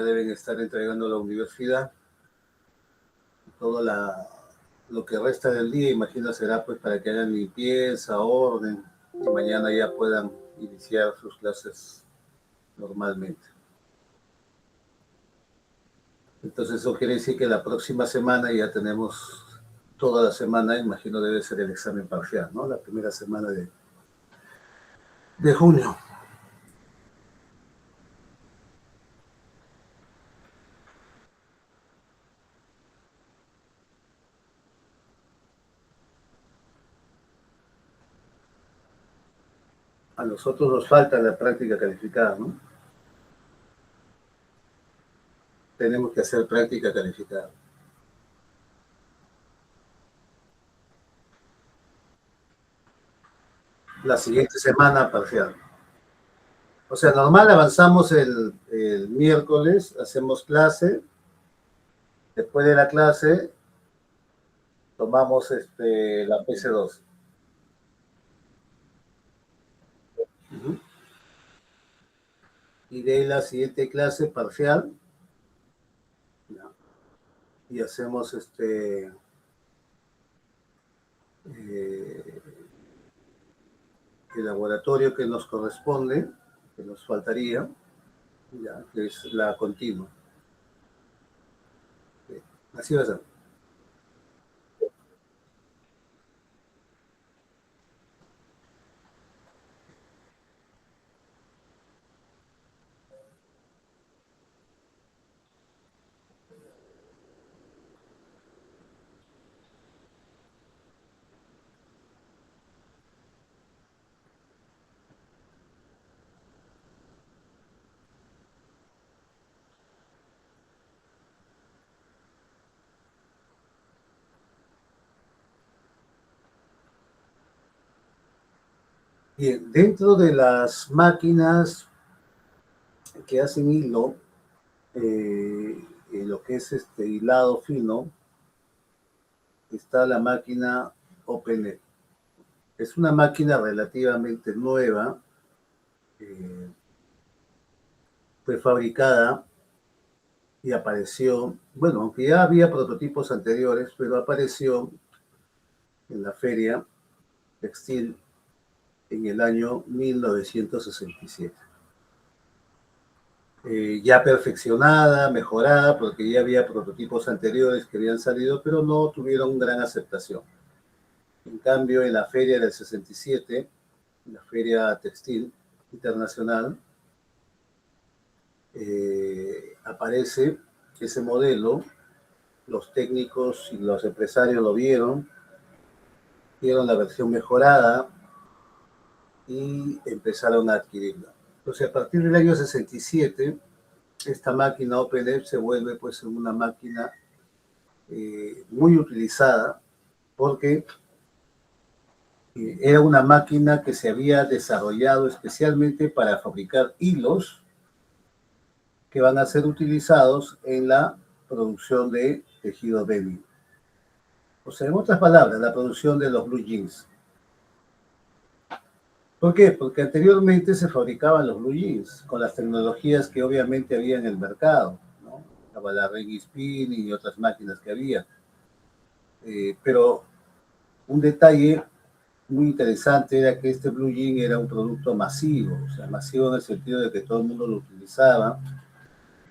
deben estar entregando a la universidad. Todo lo que resta del día, imagino, será pues para que hagan limpieza, orden, y mañana ya puedan iniciar sus clases normalmente. Entonces eso quiere decir que la próxima semana ya tenemos toda la semana, imagino debe ser el examen parcial, ¿no? La primera semana de junio. A nosotros nos falta la práctica calificada, ¿no? Tenemos que hacer práctica calificada. La siguiente semana parcial. O sea, normal avanzamos el miércoles, hacemos clase, después de la clase tomamos la PC2. Uh-huh. Y de la siguiente clase parcial, ¿no? Y hacemos el laboratorio que nos corresponde, que nos faltaría, ya, que es la continua. Así va a ser. Bien, dentro de las máquinas que hacen hilo, lo que es hilado fino, está la máquina OpenET. Es una máquina relativamente nueva, fue fabricada y apareció, bueno, aunque ya había prototipos anteriores, pero apareció en la feria textil en el año 1967. Ya perfeccionada, mejorada, porque ya había prototipos anteriores que habían salido, pero no tuvieron gran aceptación. En cambio, en la feria del 67, la feria textil internacional, aparece ese modelo, los técnicos y los empresarios lo vieron la versión mejorada y empezaron a adquirirla. Entonces, a partir del año 67, esta máquina OpenET se vuelve pues una máquina muy utilizada porque era una máquina que se había desarrollado especialmente para fabricar hilos que van a ser utilizados en la producción de tejido denim. O sea, en otras palabras, la producción de los blue jeans. ¿Por qué? Porque anteriormente se fabricaban los blue jeans con las tecnologías que obviamente había en el mercado, ¿no? Estaba la Reggie Spinning y otras máquinas que había. Pero un detalle muy interesante era que este blue jean era un producto masivo, o sea, masivo en el sentido de que todo el mundo lo utilizaba,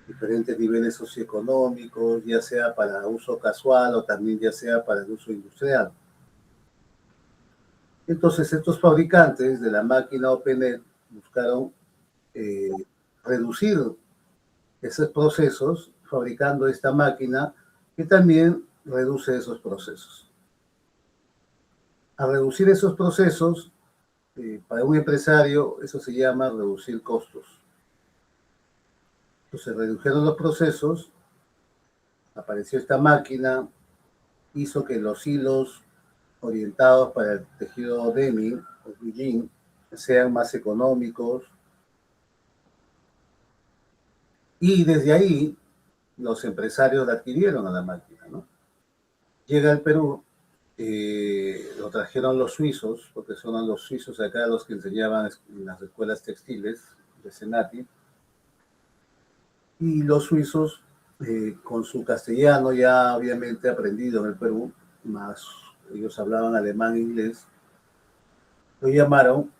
diferentes niveles socioeconómicos, ya sea para uso casual o también ya sea para el uso industrial. Entonces, estos fabricantes de la máquina OpenET buscaron reducir esos procesos fabricando esta máquina que también reduce esos procesos. Al reducir esos procesos, para un empresario eso se llama reducir costos. Entonces redujeron los procesos, apareció esta máquina, hizo que los hilos orientados para el tejido denim o blue jean sean más económicos, y desde ahí los empresarios la adquirieron a la máquina, ¿no? Llega al Perú, lo trajeron los suizos, porque son los suizos acá los que enseñaban en las escuelas textiles de Senati, Y los suizos, con su castellano ya obviamente aprendido en el Perú, más ellos hablaban alemán e inglés, lo llamaron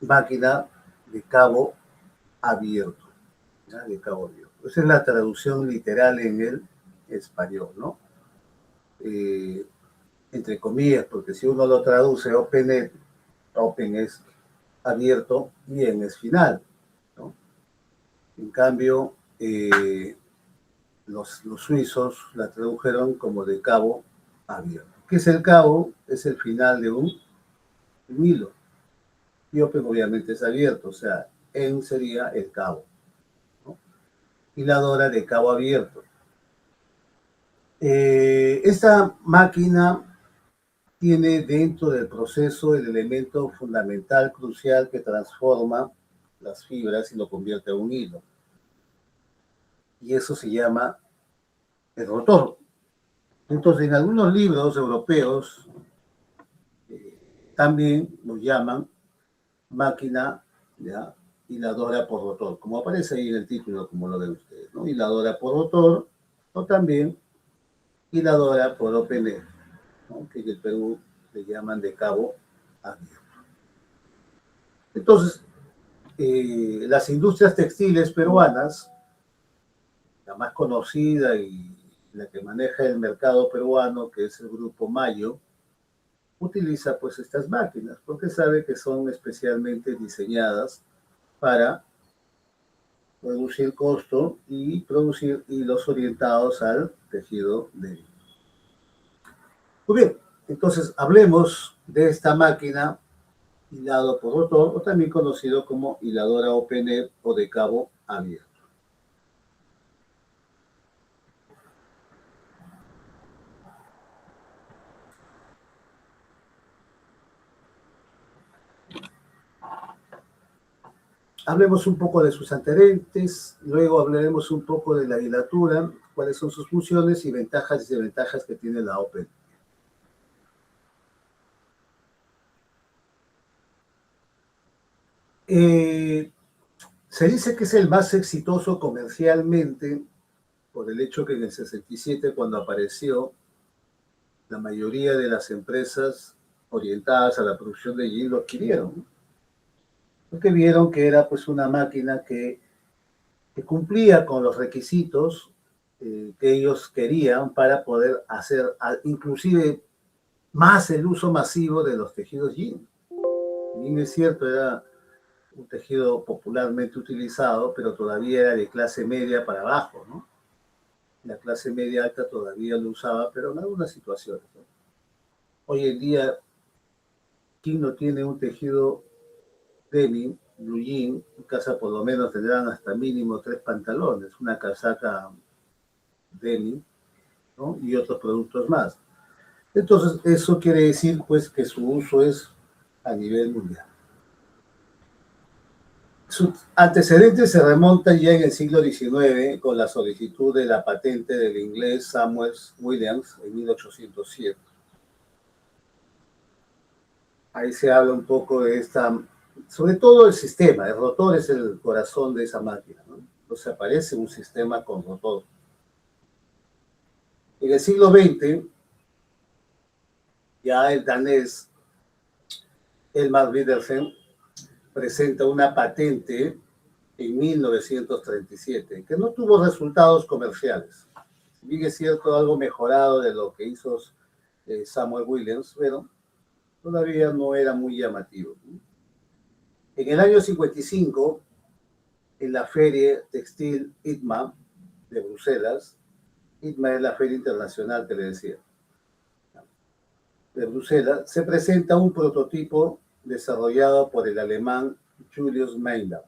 máquina de cabo abierto, ¿ya? De cabo abierto. Esa es la traducción literal en el español, ¿no? Eh, entre comillas, porque si uno lo traduce open es abierto y en es final, ¿no? En cambio, los suizos la tradujeron como de cabo abierto. ¿Qué es el cabo? Es el final de un hilo. Y open obviamente es abierto, o sea, en sería el cabo, ¿no? Hiladora de cabo abierto. Esta máquina tiene dentro del proceso el elemento fundamental, crucial, que transforma las fibras y lo convierte en un hilo. Y eso se llama el rotor. Entonces, en algunos libros europeos también lo llaman máquina, ¿ya? Hiladora por rotor, como aparece ahí en el título, como lo ven ustedes, ¿no? Hiladora por rotor, o también hiladora por open air, ¿no? Que en el Perú le llaman de cabo abierto. Entonces, las industrias textiles peruanas, la más conocida y la que maneja el mercado peruano, que es el Grupo Mayo, utiliza pues estas máquinas porque sabe que son especialmente diseñadas para reducir costo y producir hilos orientados al tejido débil. Muy bien, entonces hablemos de esta máquina hilado por rotor, o también conocido como hiladora open air o de cabo abierto. Hablemos un poco de sus antecedentes, luego hablaremos un poco de la hilatura, cuáles son sus funciones y ventajas y desventajas que tiene la open. Se dice que es el más exitoso comercialmente por el hecho que en el 67, cuando apareció, la mayoría de las empresas orientadas a la producción de jeans lo adquirieron, porque vieron que era pues una máquina que cumplía con los requisitos que ellos querían para poder hacer inclusive más el uso masivo de los tejidos jean. Bien es cierto, era un tejido popularmente utilizado, pero todavía era de clase media para abajo, ¿no? La clase media alta todavía lo usaba, pero en algunas situaciones, ¿no? Hoy en día, ¿quién no tiene un tejido denim, blue jean? En casa por lo menos tendrán hasta mínimo 3 pantalones, una casaca denim, ¿no? Y otros productos más. Entonces, eso quiere decir, pues, que su uso es a nivel mundial. Sus antecedentes se remontan ya en el siglo XIX con la solicitud de la patente del inglés Samuel Williams en 1807. Ahí se habla un poco de esta, sobre todo el sistema. El rotor es el corazón de esa máquina, ¿no? Entonces aparece un sistema con rotor. En el siglo XX, ya el danés Elmar Widersen presenta una patente en 1937, que no tuvo resultados comerciales. Si bien es cierto, algo mejorado de lo que hizo Samuel Williams, pero todavía no era muy llamativo. En el año 55, en la Feria Textil ITMA de Bruselas, ITMA es la feria internacional que le decía, de Bruselas, se presenta un prototipo desarrollado por el alemán Julius Meinler.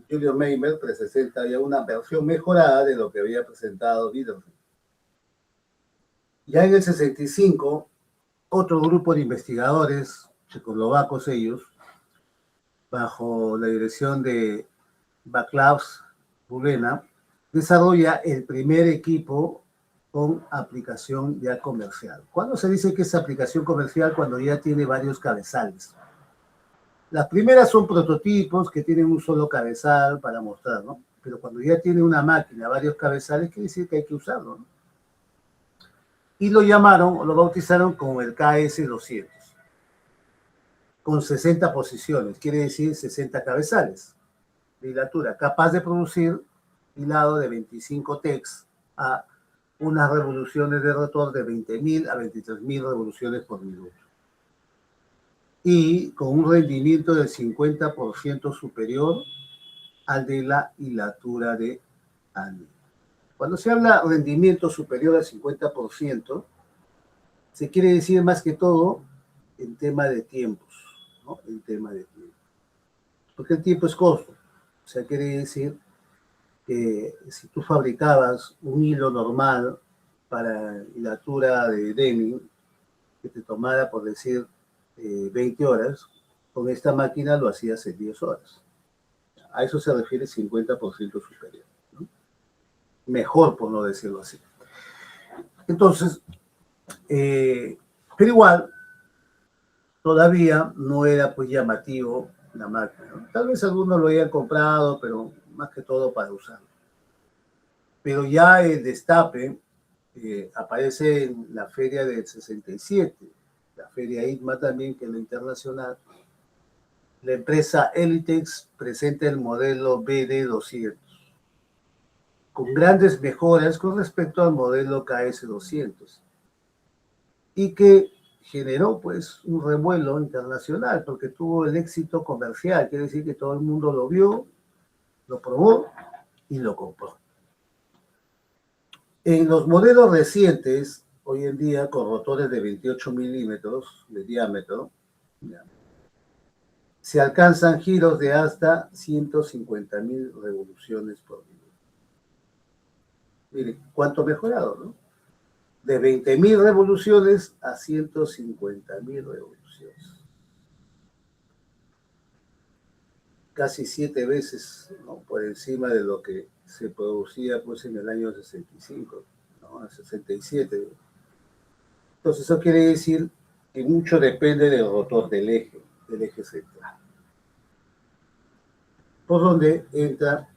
Julius Meinler presenta ya una versión mejorada de lo que había presentado Widersen. Ya en el 65, otro grupo de investigadores, checoslovacos ellos, bajo la dirección de Václav Bubena, desarrolla el primer equipo con aplicación ya comercial. ¿Cuándo se dice que es aplicación comercial? Cuando ya tiene varios cabezales. Las primeras son prototipos que tienen un solo cabezal para mostrar, ¿no? pero cuando ya tiene una máquina, varios cabezales, quiere decir que hay que usarlo, ¿no? Y lo llamaron, o lo bautizaron como el KS200, con 60 posiciones, quiere decir 60 cabezales de hilatura, capaz de producir hilado de 25 TEX a unas revoluciones de rotor de 20.000 a 23.000 revoluciones por minuto. Y con un rendimiento del 50% superior al de la hilatura de anillo. Cuando se habla de rendimiento superior al 50%, se quiere decir más que todo en tema de tiempos, ¿no? En tema de tiempo. Porque el tiempo es costo. O sea, quiere decir que si tú fabricabas un hilo normal para hilatura de Deming, que te tomara, por decir, 20 horas, con esta máquina lo hacías en 10 horas. A eso se refiere 50% superior, ¿no? Mejor, por no decirlo así. Entonces, pero igual, todavía no era pues llamativo la máquina, ¿no? Tal vez algunos lo hayan comprado, pero más que todo para usarlo. Pero ya el destape aparece en la feria del 67, la feria ITMA también, que es la internacional. La empresa Elitex presenta el modelo BD200, con grandes mejoras con respecto al modelo KS200, y que generó pues un revuelo internacional, porque tuvo el éxito comercial, quiere decir que todo el mundo lo vio, lo probó y lo compró. En los modelos recientes, hoy en día, con rotores de 28 milímetros de diámetro, se alcanzan giros de hasta 150.000 revoluciones por minuto. Miren, cuánto mejorado, ¿no? De 20.000 revoluciones a 150.000 revoluciones. Casi 7 veces, ¿no?, por encima de lo que se producía pues en el año 65, ¿no?, el 67. Entonces eso quiere decir que mucho depende del rotor del eje central, por donde entra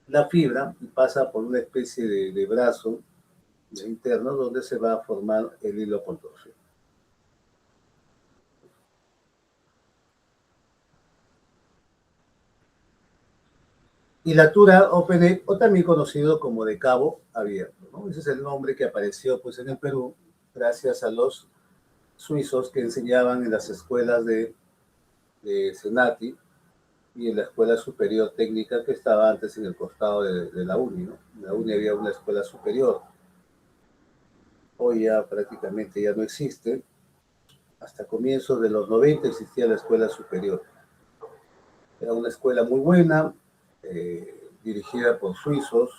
la fibra y pasa por una especie de brazo interno donde se va a formar el hilo con torsión. Hilatura open o también conocido como de cabo abierto, ¿no? Ese es el nombre que apareció pues en el Perú gracias a los suizos que enseñaban en las escuelas de Senati y en la escuela superior técnica que estaba antes en el costado de la UNI, ¿no? En la UNI había una escuela superior, hoy ya prácticamente ya no existe. Hasta comienzos de los 90 existía la escuela superior. Era una escuela muy buena, dirigida por suizos,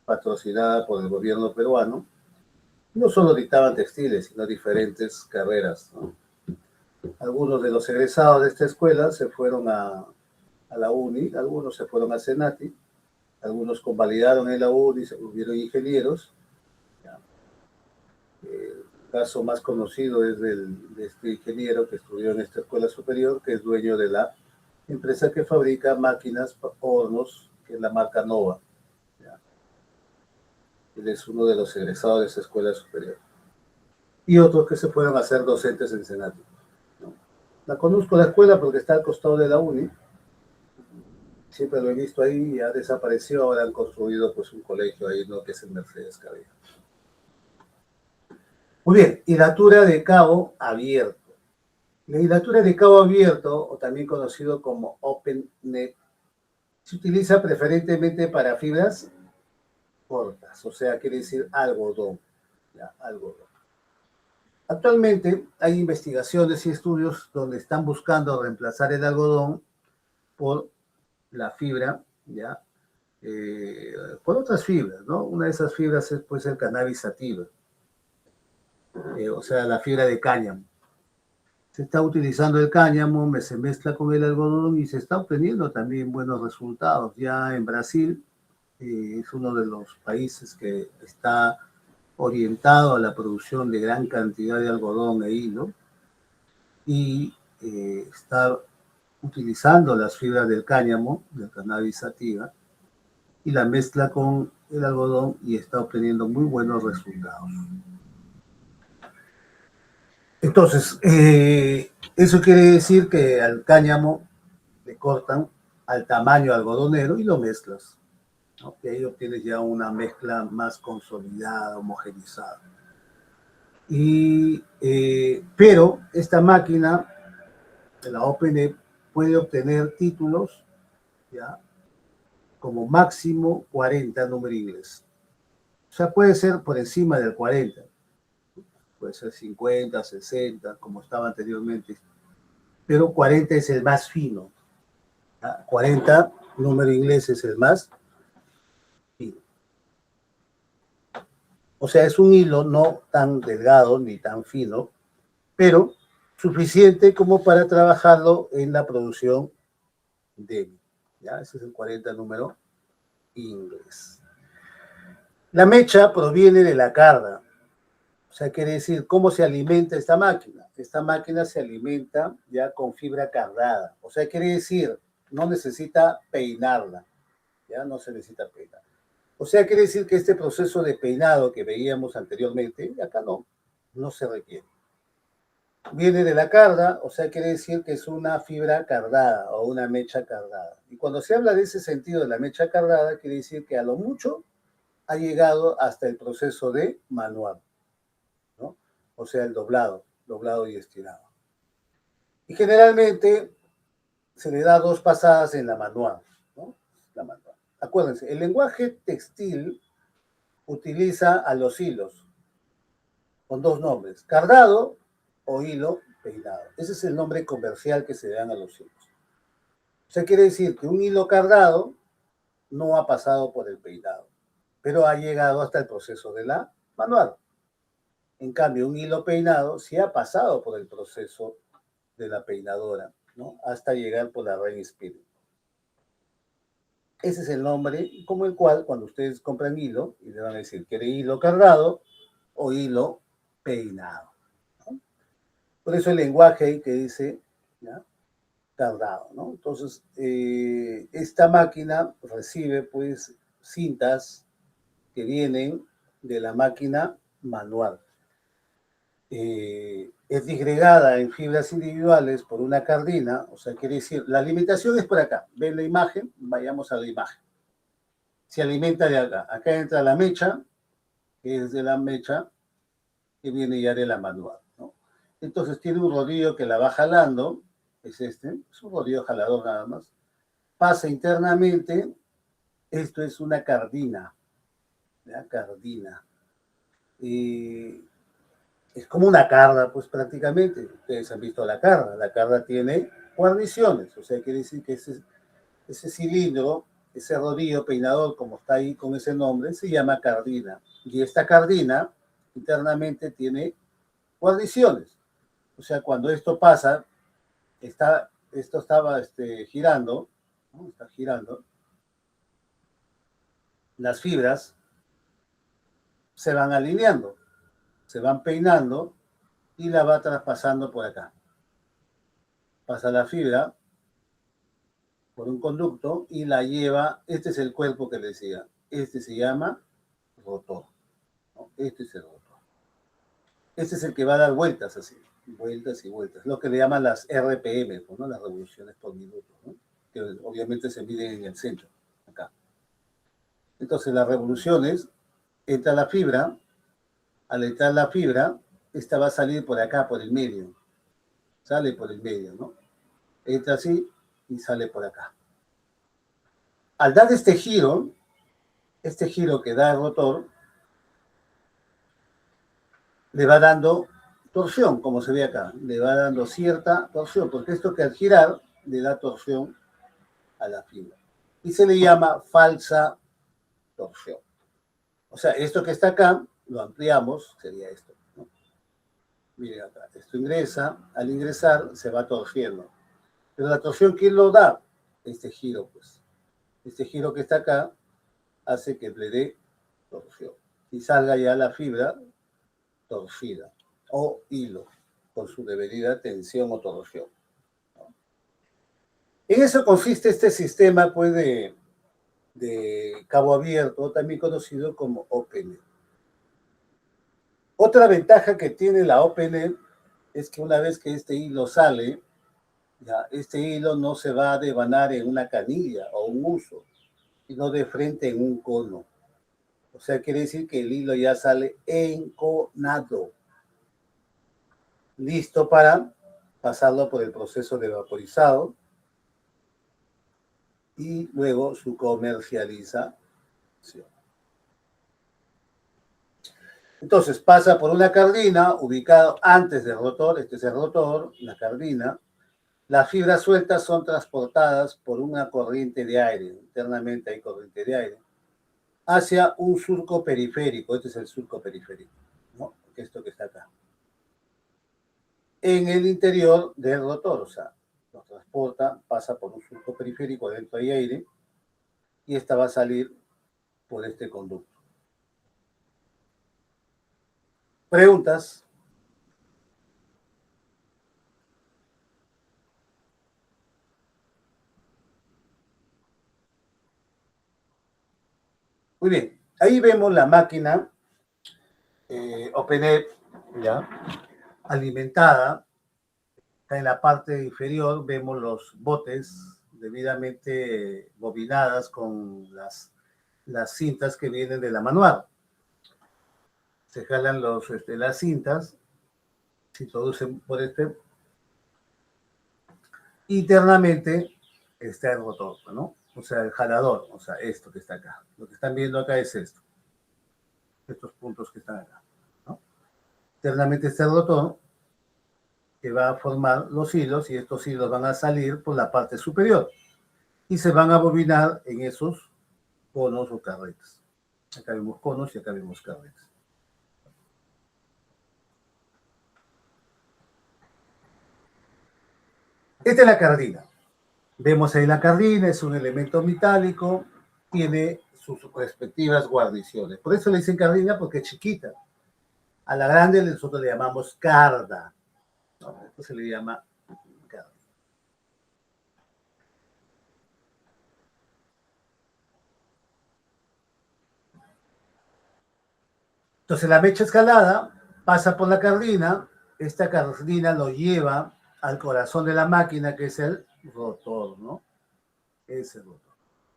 patrocinada por el gobierno peruano. No solo dictaban textiles, sino diferentes carreras, ¿no? Algunos de los egresados de esta escuela se fueron a la UNI, algunos se fueron a Senati, algunos convalidaron en la UNI, se volvieron ingenieros. El caso más conocido es de este ingeniero que estudió en esta escuela superior, que es dueño de la empresa que fabrica máquinas, hornos, que es la marca Nova. Él es uno de los egresados de esa escuela superior. Y otros que se fueron a ser docentes en Senati, ¿no? La conozco la escuela porque está al costado de la UNI. Siempre lo he visto ahí, ya desapareció, ahora han construido pues un colegio ahí, ¿no?, que es el Mercedes Cabello. Muy bien, hilatura de cabo abierto. La hilatura de cabo abierto, o también conocido como Open Net, se utiliza preferentemente para fibras cortas, o sea, quiere decir algodón, ¿ya? Algodón. Actualmente hay investigaciones y estudios donde están buscando reemplazar el algodón por la fibra, ¿ya? Por otras fibras, ¿no? Una de esas fibras es pues el cannabis sativa, o sea, la fibra de cáñamo. Se está utilizando el cáñamo, se mezcla con el algodón y se está obteniendo también buenos resultados. Ya en Brasil es uno de los países que está orientado a la producción de gran cantidad de algodón e hilo y está utilizando las fibras del cáñamo, del cannabis sativa, y la mezcla con el algodón y está obteniendo muy buenos resultados. Entonces, eso quiere decir que al cáñamo le cortan al tamaño algodonero y lo mezclas, ¿no? Y ahí obtienes ya una mezcla más consolidada, homogenizada. Pero esta máquina de la OpenE puede obtener títulos, ¿ya?, como máximo 40 numeriles. O sea, puede ser por encima del 40, puede ser 50, 60, como estaba anteriormente, pero 40 es el más fino, ¿ya? 40 número inglés es el más fino. O sea, es un hilo no tan delgado ni tan fino, pero suficiente como para trabajarlo en la producción débil. ¿Ya? Ese es el 40 número inglés. La mecha proviene de la carda. O sea, quiere decir, ¿cómo se alimenta esta máquina? Esta máquina se alimenta ya con fibra cardada. O sea, quiere decir, no necesita peinarla. Ya no se necesita peinar. O sea, quiere decir que este proceso de peinado que veíamos anteriormente, acá no se requiere. Viene de la carda, o sea, quiere decir que es una fibra cardada o una mecha cardada. Y cuando se habla de ese sentido de la mecha cardada, quiere decir que a lo mucho ha llegado hasta el proceso de manual, ¿no? O sea, el doblado y estirado. Y generalmente se le da 2 pasadas en la manual, ¿no? La manual. Acuérdense, el lenguaje textil utiliza a los hilos con 2 nombres, cardado o hilo peinado. Ese es el nombre comercial que se dan a los hilos. O sea, quiere decir que un hilo cardado no ha pasado por el peinado, pero ha llegado hasta el proceso de la manual. En cambio, un hilo peinado sí ha pasado por el proceso de la peinadora, ¿no?, hasta llegar por la ring spinning. Ese es el nombre como el cual cuando ustedes compran hilo y le van a decir, ¿quiere hilo cardado o hilo peinado? ¿No? Por eso el lenguaje ahí que dice, ¿ya?, cardado, ¿no? Entonces, esta máquina recibe pues cintas que vienen de la máquina manual. Es disgregada en fibras individuales por una cardina, o sea, quiere decir, la limitación es por acá. ¿Ven la imagen? Vayamos a la imagen. Se alimenta de acá. Acá entra la mecha, que es de la mecha que viene ya de la manual, ¿no? Entonces tiene un rodillo que la va jalando, es un rodillo jalador nada más. Pasa internamente, esto es una cardina, ¿ya? Cardina. Es como una carda, pues prácticamente. Ustedes han visto la carda. La carda tiene guarniciones, o sea, quiere decir que ese cilindro, ese rodillo peinador, como está ahí con ese nombre, se llama cardina. Y esta cardina internamente tiene guarniciones. O sea, cuando esto pasa, esto estaba girando, ¿no? Está girando, las fibras se van alineando, se van peinando y la va traspasando por acá. Pasa la fibra por un conducto y la lleva, este es el cuerpo que les decía, este se llama rotor, ¿no? Este es el rotor. Este es el que va a dar vueltas así, vueltas y vueltas, lo que le llaman las RPM, ¿no?, las revoluciones por minuto, ¿no?, que obviamente se miden en el centro, acá. Entonces las revoluciones, entra la fibra, al entrar la fibra, esta va a salir por acá, por el medio, sale por el medio, ¿no? Entra así y sale por acá. Al dar este giro que da el rotor, le va dando torsión, como se ve acá, le va dando cierta torsión, porque esto que al girar le da torsión a la fibra. Y se le llama falsa torsión. O sea, esto que está acá, lo ampliamos, sería esto, ¿no? Miren acá, esto ingresa, al ingresar se va torciendo. Pero la torsión, ¿quién lo da? Este giro, pues. Este giro que está acá hace que le dé torsión. Y salga ya la fibra torcida o hilo con su debida tensión o torsión, ¿no? En eso consiste este sistema, pues, de cabo abierto, también conocido como OpenNet. Otra ventaja que tiene la OpenNet es que una vez que este hilo sale, ya, este hilo no se va a devanar en una canilla o un uso, sino de frente en un cono. O sea, quiere decir que el hilo ya sale enconado, listo para pasarlo por el proceso de vaporizado y luego su comercialización. Entonces pasa por una cardina ubicada antes del rotor, este es el rotor, la cardina. Las fibras sueltas son transportadas por una corriente de aire, internamente hay corriente de aire, hacia un surco periférico, este es el surco periférico, ¿no? Esto que está acá. En el interior del rotor, o sea, lo transporta, pasa por un surco periférico, adentro hay aire, y esta va a salir por este conducto. ¿Preguntas? Muy bien, ahí vemos la máquina OpenNet, ¿ya? Alimentada. Acá en la parte inferior vemos los botes debidamente bobinadas con las cintas que vienen de la manual. Se jalan las cintas, se introducen por este. Internamente está el rotor, ¿no? O sea, el jalador, o sea, esto que está acá. Lo que están viendo acá es esto. Estos puntos que están acá, ¿no? Internamente está el rotor que va a formar los hilos y estos hilos van a salir por la parte superior y se van a bobinar en esos conos o carretes. Acá vemos conos y acá vemos carretes. Esta es la cardina. Vemos ahí la cardina, es un elemento metálico, tiene sus respectivas guarniciones. Por eso le dicen cardina porque es chiquita. A la grande nosotros le llamamos carda. ¿No? Esto se le llama carda. Entonces la mecha escalada pasa por la cardina, esta cardina lo lleva al corazón de la máquina, que es el rotor, ¿no? Es el rotor.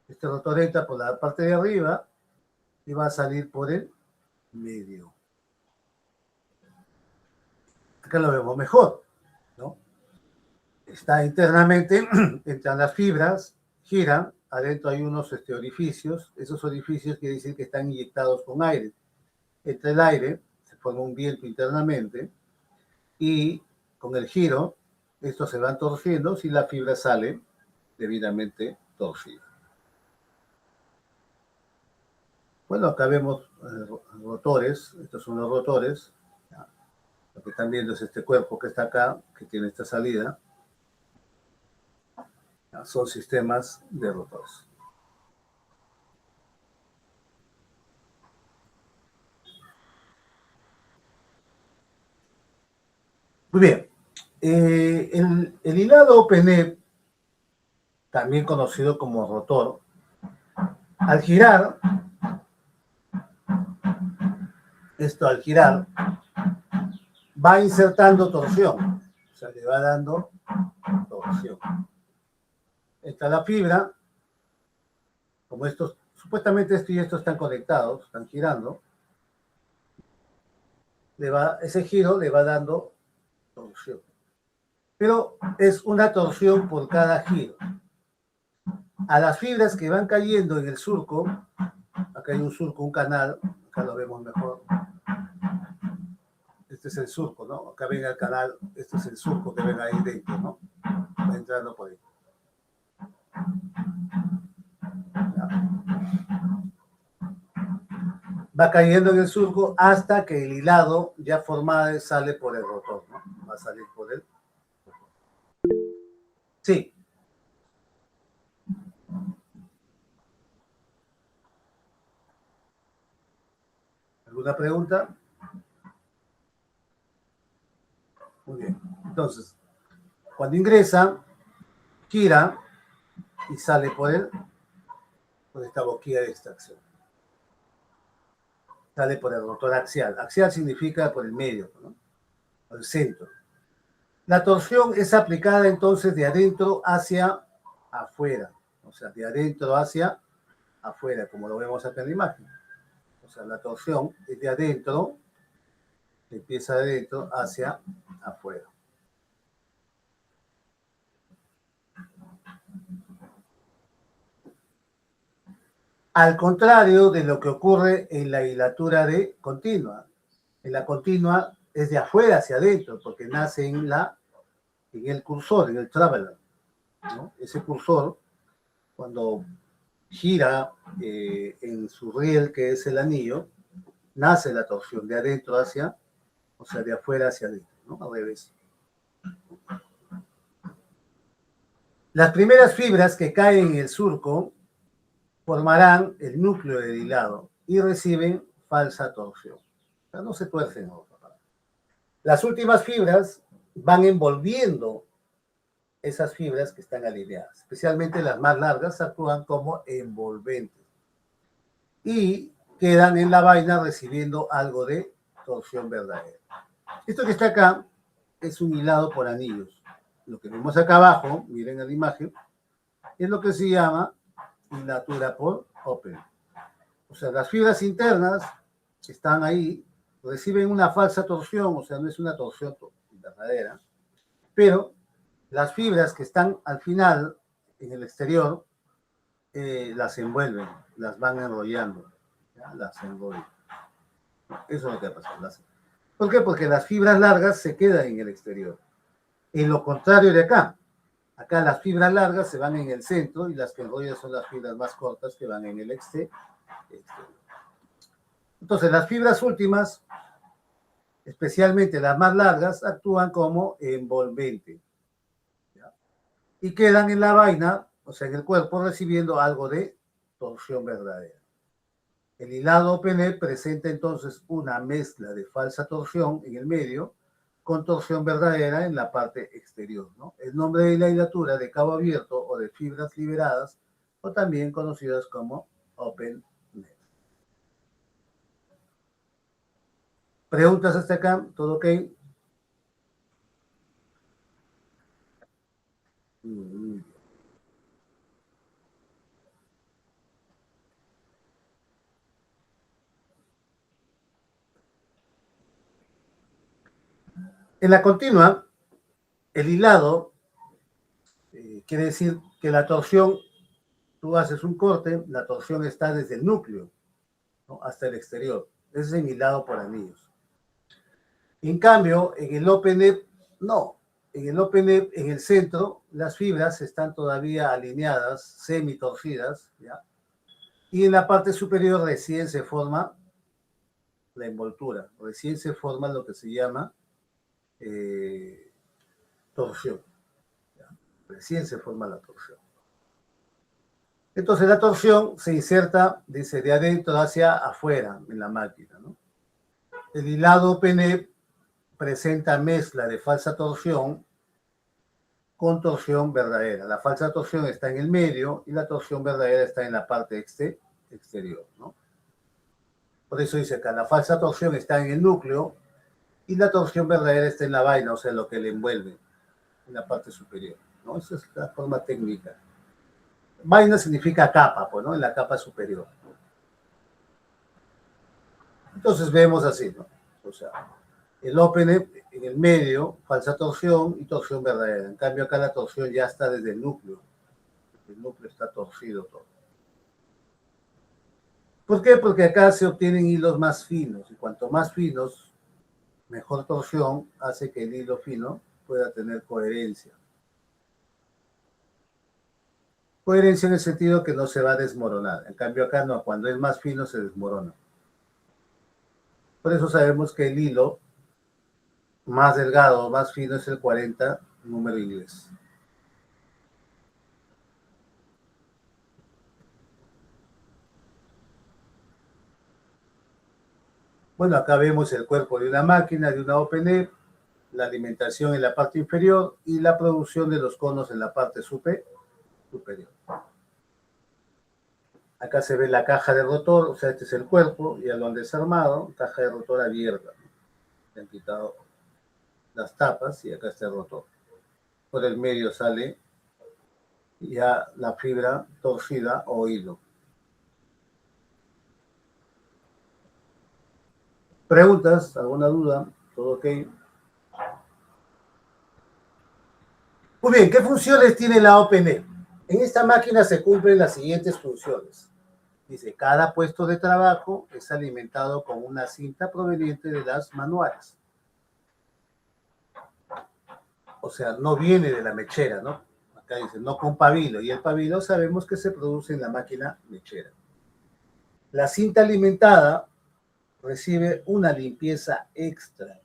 Este rotor entra por la parte de arriba y va a salir por el medio. Acá lo vemos mejor, ¿no? Está internamente, entran las fibras, giran, adentro hay unos orificios, esos orificios quiere decir que están inyectados con aire. Entre el aire se forma un viento internamente y con el giro, estos se van torciendo si la fibra sale debidamente torcida. Bueno, acá vemos rotores, estos son los rotores. Lo que están viendo es este cuerpo que está acá, que tiene esta salida. Son sistemas de rotores. Muy bien. El hilado OpenNet, también conocido como rotor, al girar, al girar, va insertando torsión. O sea, le va dando torsión. Está la fibra, como estos, supuestamente esto y esto están conectados, están girando, ese giro le va dando torsión. Pero es una torsión por cada giro. A las fibras que van cayendo en el surco, acá hay un surco, un canal, acá lo vemos mejor. Este es el surco, ¿no? Acá ven el canal, este es el surco que ven ahí dentro, ¿no? Va entrando por ahí. Va cayendo en el surco hasta que el hilado ya formado sale por el rotor, ¿no? Va a salir por él. Sí. ¿Alguna pregunta? Muy bien. Entonces, cuando ingresa, gira, y sale por esta boquilla de extracción. Sale por el rotor axial. Axial significa por el medio, ¿no? Por el centro. La torsión es aplicada entonces de adentro hacia afuera, o sea, de adentro hacia afuera, como lo vemos acá en la imagen. O sea, la torsión es de adentro, empieza de adentro hacia afuera. Al contrario de lo que ocurre en la hilatura de continua. En la continua es de afuera hacia adentro, porque nace en el cursor, en el traveler, ¿no? Ese cursor, cuando gira en su riel, que es el anillo, nace la torsión de adentro hacia, o sea, de afuera hacia adentro, ¿no? Al revés. Las primeras fibras que caen en el surco formarán el núcleo del hilado y reciben falsa torsión. O sea, no se tuercen. Las últimas fibras van envolviendo esas fibras que están alineadas. Especialmente las más largas actúan como envolventes y quedan en la vaina recibiendo algo de torsión verdadera. Esto que está acá es un hilado por anillos. Lo que vemos acá abajo, miren en la imagen, es lo que se llama hilatura por open. O sea, las fibras internas que están ahí reciben una falsa torsión, o sea, no es una torsión verdadera, pero las fibras que están al final, en el exterior, las envuelven, las van enrollando, ¿ya? Las enrollan. Eso es lo que pasa. ¿Por qué? Porque las fibras largas se quedan en el exterior. En lo contrario de acá. Acá las fibras largas se van en el centro y las que enrollan son las fibras más cortas que van en el exterior. Entonces, las fibras últimas, especialmente las más largas, actúan como envolvente, ¿ya? Y quedan en la vaina, o sea, en el cuerpo, recibiendo algo de torsión verdadera. El hilado OPN presenta entonces una mezcla de falsa torsión en el medio con torsión verdadera en la parte exterior, ¿no? El nombre de la hilatura de cabo abierto o de fibras liberadas, o también conocidas como open net. ¿Preguntas hasta acá? ¿Todo ok? En la continua, el hilado quiere decir que la torsión, tú haces un corte, la torsión está desde el núcleo, ¿no? Hasta el exterior. Ese es el hilado por anillos. En cambio, en el OpenEP, no. En el OpenEP, en el centro, las fibras están todavía alineadas, semi-torcidas, ¿ya? Y en la parte superior recién se forma la envoltura, recién se forma lo que se llama torsión, ¿ya? Recién se forma la torsión. Entonces la torsión se inserta, dice, de adentro hacia afuera en la máquina, ¿no? El hilado OpenEP presenta mezcla de falsa torsión con torsión verdadera. La falsa torsión está en el medio y la torsión verdadera está en la parte exterior, ¿no? Por eso dice acá, la falsa torsión está en el núcleo y la torsión verdadera está en la vaina, o sea, lo que le envuelve en la parte superior, ¿no? Esa es la forma técnica. Vaina significa capa, pues, ¿no? En la capa superior. Entonces vemos así, ¿no? O sea, el open en el medio, falsa torsión y torsión verdadera. En cambio acá la torsión ya está desde el núcleo. El núcleo está torcido todo. ¿Por qué? Porque acá se obtienen hilos más finos y cuanto más finos, mejor torsión hace que el hilo fino pueda tener coherencia. Coherencia en el sentido que no se va a desmoronar. En cambio acá no, cuando es más fino se desmorona. Por eso sabemos que el hilo más delgado, más fino es el 40, número inglés. Bueno, acá vemos el cuerpo de una máquina, de una OpenEP, la alimentación en la parte inferior y la producción de los conos en la parte superior. superior. Acá se ve la caja de rotor, o sea, este es el cuerpo, ya lo han desarmado, caja de rotor abierta. Se han quitado las tapas y acá está el rotor. Por el medio sale ya la fibra torcida o hilo. ¿Preguntas? ¿Alguna duda? ¿Todo ok? Muy bien, ¿qué funciones tiene la OpenE? En esta máquina se cumplen las siguientes funciones. Dice, cada puesto de trabajo es alimentado con una cinta proveniente de las manuales. O sea, no viene de la mechera, ¿no? Acá dice, no con pabilo. Y el pabilo sabemos que se produce en la máquina mechera. La cinta alimentada recibe una limpieza extra.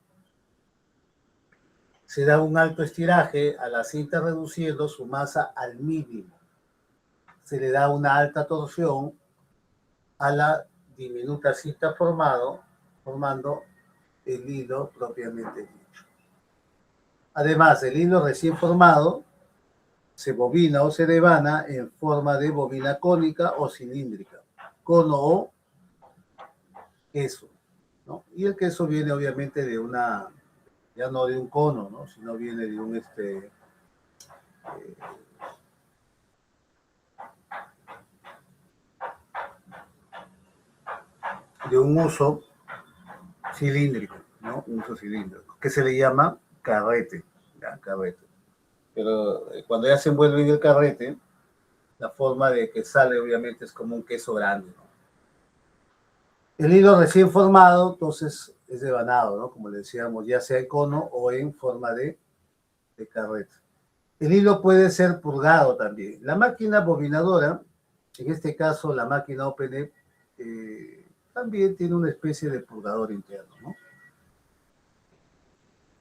Se da un alto estiraje a la cinta reduciendo su masa al mínimo. Se le da una alta torsión a la diminuta cinta formando el hilo propiamente dicho. Además, el hilo recién formado se bobina o se devana en forma de bobina cónica o cilíndrica, cono o queso, ¿no? Y el queso viene obviamente de una, ya no de un cono, ¿no? Sino viene de un de un uso cilíndrico, ¿no? Un uso cilíndrico, que se le llama carrete, ¿ya? Carrete. Pero cuando ya se envuelve en el carrete, la forma de que sale obviamente es como un queso grande, ¿no? El hilo recién formado, entonces, es devanado, ¿no? Como le decíamos, ya sea en cono o en forma de carrete. El hilo puede ser purgado también. La máquina bobinadora, en este caso la máquina OpenE, también tiene una especie de purgador interno, ¿no?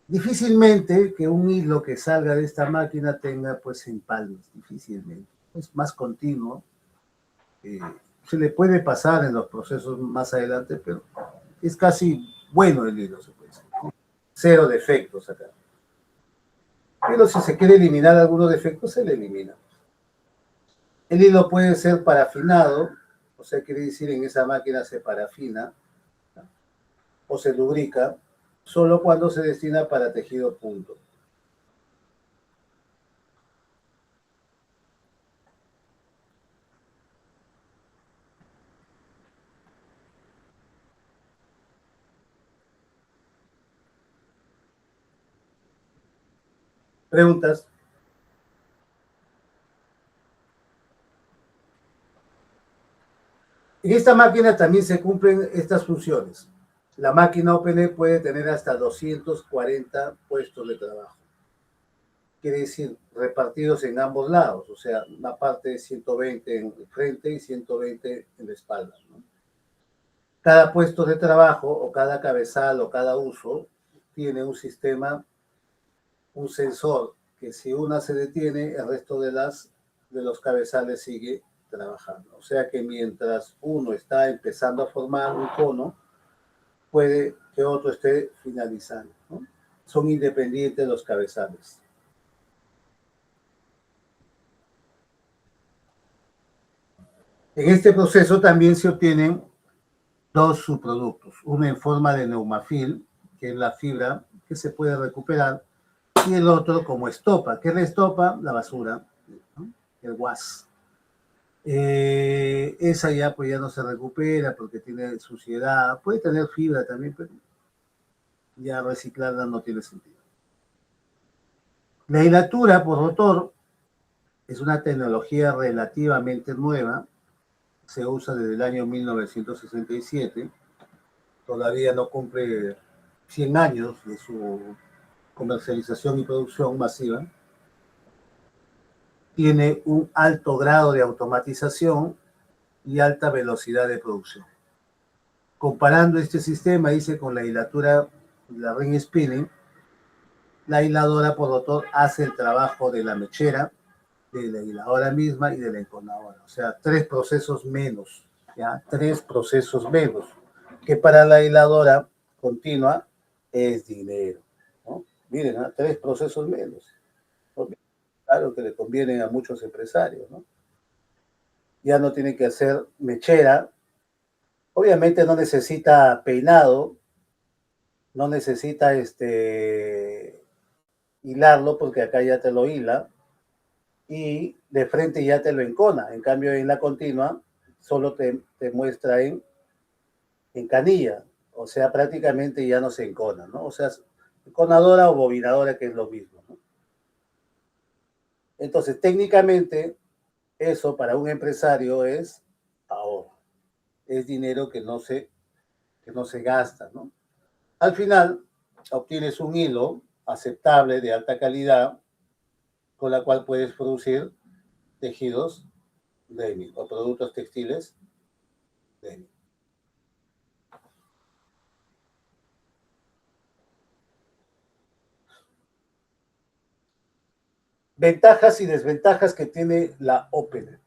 Difícilmente que un hilo que salga de esta máquina tenga pues empalmes, difícilmente. Es más continuo. Se le puede pasar en los procesos más adelante, pero es casi bueno el hilo, se puede decir, ¿no? Cero defectos acá. Pero si se quiere eliminar algunos defectos, se le elimina. El hilo puede ser parafinado, o sea, quiere decir en esa máquina se parafina, ¿no? O se lubrica, solo cuando se destina para tejido punto. Preguntas. En esta máquina también se cumplen estas funciones. La máquina OpenE puede tener hasta 240 puestos de trabajo. Quiere decir, repartidos en ambos lados, o sea, una parte de 120 en el frente y 120 en la espalda, ¿no? Cada puesto de trabajo o cada cabezal o cada uso tiene un sistema, un sensor, que si una se detiene, el resto de los cabezales sigue trabajando. O sea que mientras uno está empezando a formar un cono, puede que otro esté finalizando, ¿no? Son independientes los cabezales. En este proceso también se obtienen dos subproductos, uno en forma de neumafil, que es la fibra que se puede recuperar, y el otro como estopa. ¿Qué es la estopa? La basura, ¿no? El guas. Esa ya pues ya no se recupera porque tiene suciedad, puede tener fibra también, pero ya reciclarla no tiene sentido. La hilatura por rotor es una tecnología relativamente nueva, se usa desde el año 1967, todavía no cumple 100 años de su comercialización y producción masiva. Tiene un alto grado de automatización y alta velocidad de producción. Comparando este sistema, dice, con la hilatura, la ring spinning, la hiladora por rotor hace el trabajo de la mechera, de la hiladora misma y de la encornadora. O sea, 3 procesos menos, ¿ya? 3 procesos menos, que para la hiladora continua es dinero, ¿no? Miren, ¿eh? 3 procesos menos. algo que le conviene a muchos empresarios, ¿no? Ya no tiene que hacer mechera, obviamente no necesita peinado, no necesita hilarlo porque acá ya te lo hila y de frente ya te lo encona. En cambio, en la continua solo te muestra en canilla, o sea, prácticamente ya no se encona, ¿no? O sea, enconadora o bobinadora, que es lo mismo, ¿no? Entonces, técnicamente, eso para un empresario es ahorro, es dinero que no se gasta, ¿no? Al final, obtienes un hilo aceptable de alta calidad con la cual puedes producir tejidos denim o productos textiles denim. Ventajas y desventajas que tiene la Opener.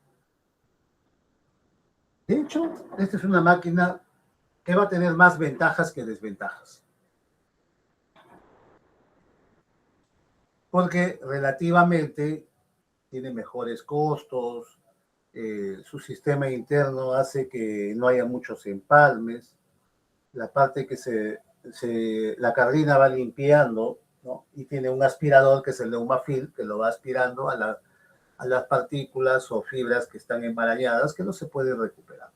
De hecho, esta es una máquina que va a tener más ventajas que desventajas. Porque relativamente tiene mejores costos, su sistema interno hace que no haya muchos empalmes, la parte que la cardina va limpiando, ¿no? Y tiene un aspirador que es el Neumafil, que lo va aspirando a las partículas o fibras que están enmarañadas que no se pueden recuperar.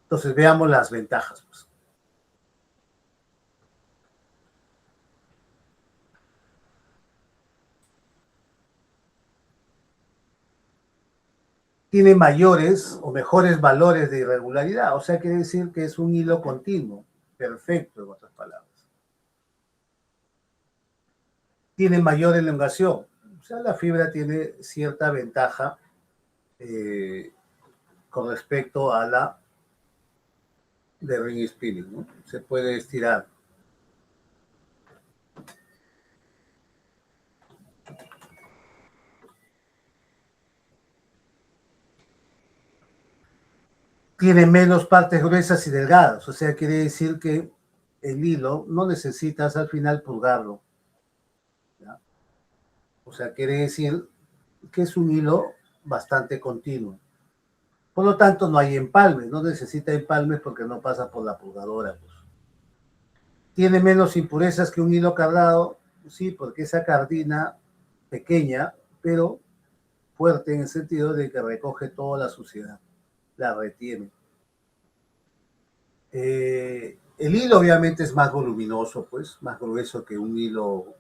Entonces veamos las ventajas, pues. Tiene mayores o mejores valores de irregularidad, o sea, quiere decir que es un hilo continuo, perfecto, en otras palabras. Tiene mayor elongación, o sea, la fibra tiene cierta ventaja con respecto a la de ring spinning, ¿no? Se puede estirar. Tiene menos partes gruesas y delgadas, o sea, quiere decir que el hilo no necesitas al final purgarlo, ¿ya? O sea, quiere decir que es un hilo bastante continuo. Por lo tanto, no hay empalmes, no necesita empalmes porque no pasa por la purgadora, pues. Tiene menos impurezas que un hilo cardado, sí, porque esa cardina pequeña, pero fuerte en el sentido de que recoge toda la suciedad, la retiene. El hilo obviamente es más voluminoso, pues, más grueso que un hilo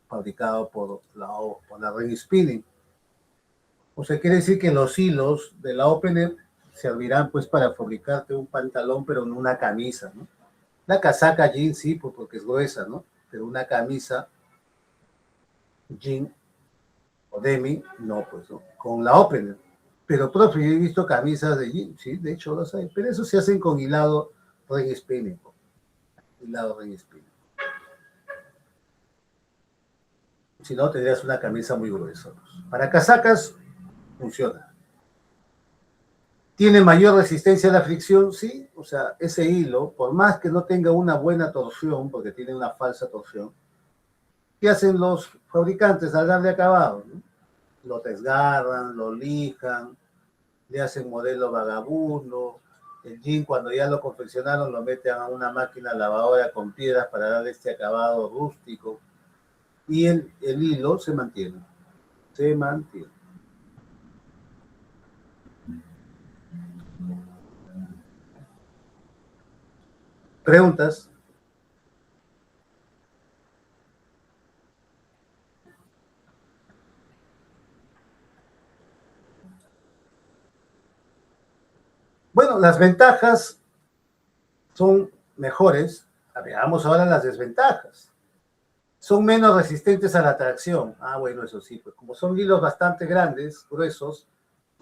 fabricado por la ring spinning. O sea, quiere decir que los hilos de la Opener servirán pues para fabricarte un pantalón, pero no una camisa, ¿no? La casaca jean sí, pues, porque es gruesa, ¿no? Pero una camisa jean o demi, no, pues, ¿no? Con la Opener. Pero, profe, yo he visto camisas de jean, sí, de hecho las hay, pero eso se hacen con hilado ring spinning, ¿no? Hilado ring spinning. Si no, tendrías una camisa muy gruesa. Para casacas, funciona. ¿Tiene mayor resistencia a la fricción? Sí, o sea, ese hilo, por más que no tenga una buena torsión, porque tiene una falsa torsión, ¿qué hacen los fabricantes al darle acabado? ¿No? Lo desgarran, lo lijan, le hacen modelo vagabundo, el jean cuando ya lo confeccionaron lo meten a una máquina lavadora con piedras para darle este acabado rústico, y el hilo se mantiene, se mantiene. ¿Preguntas? Bueno, las ventajas son mejores. Veamos ahora las desventajas. Son menos resistentes a la tracción. Ah, bueno, eso sí, pues como son hilos bastante grandes, gruesos,